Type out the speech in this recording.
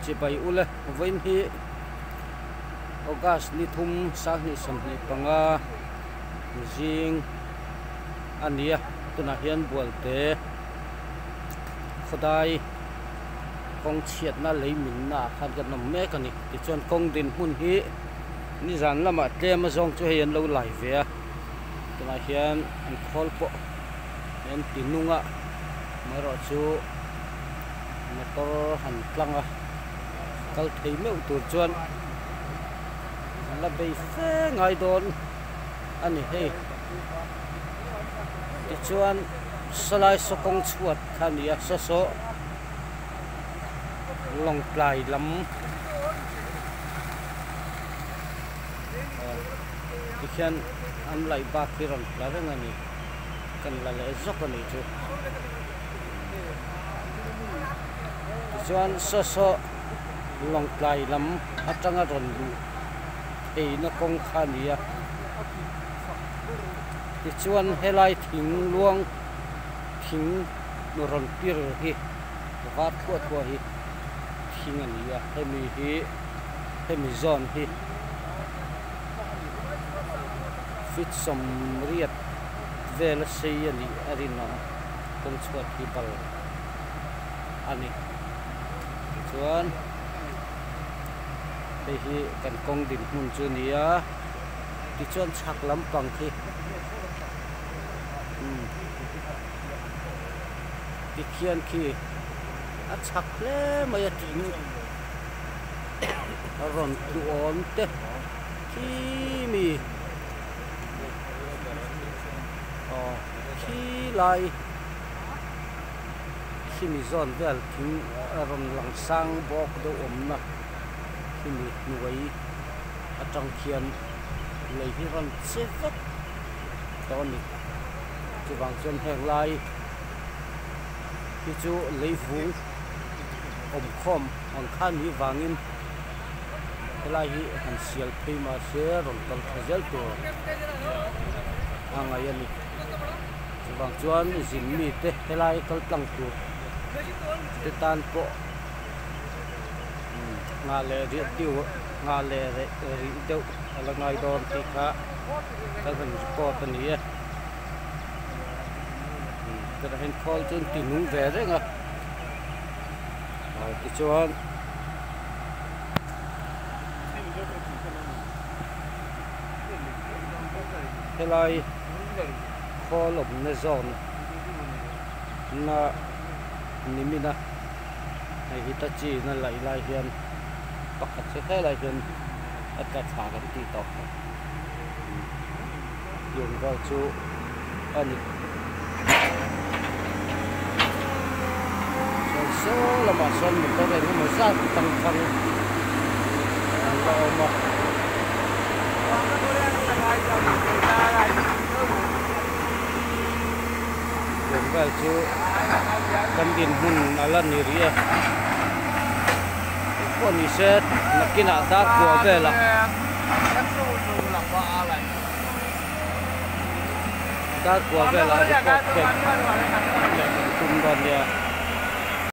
chỉ bay ule vin hi August ni thum sang ni sam ni panga jing ania tuna hian bualte khodai kong chiat na leimin na khan kan nom me kan ni ti chuan kong din hun hi ni zan lama tlem azong chu hian lo lai ve tuna hian an khol po en tinunga maro chu motor han tlanga kal thei me tur chuan la bei fe ngai don ani hei ti chuan salai sokong chuat khania so so long plai lam ti khian an lai ba ki ron la reng ani kan la le zok ani chu ti chuan so so long plai lam atanga ron lu ei na kong khania ti chuan helai thing luang thing no ron pir hi va thua thua hi thing ania hemi zone hi fit som riat vel sei ani arina kong chuat hi bal ani chuan hi kan kong din hun chu nia ti chuan chhak lampang khi ti khian khi a chhak hle mai a ting a ron tu on te khi mi khi lai khi mi zon vel thing a ron lang sang bok do omna khi mi nuai atang khian lei hi ron chevet toni chu bang chen heng lai hi chu lei vung om khom ang khan hi wangin helai hi han sial phei ma se ron kal khajal to angai ani chu bang chuan zin mi te helai kal tlang tu te tan po nga le ri tiu nga le ri deu ala ngai don ti kha ta kan ko ta ni e ta hen khol chen ti nung ve re nga ti chuan helai khol om ne zone na nimina ai hitachi na lai hian pakhat se helai hian atta tha kan ti to yung ra chu ani so lama son mo to re mo sa tang thang ang lo ma yung ra chu kan din hun alan ni ria ko ni set nakina da ko vela da ko vela ko ke tum don dia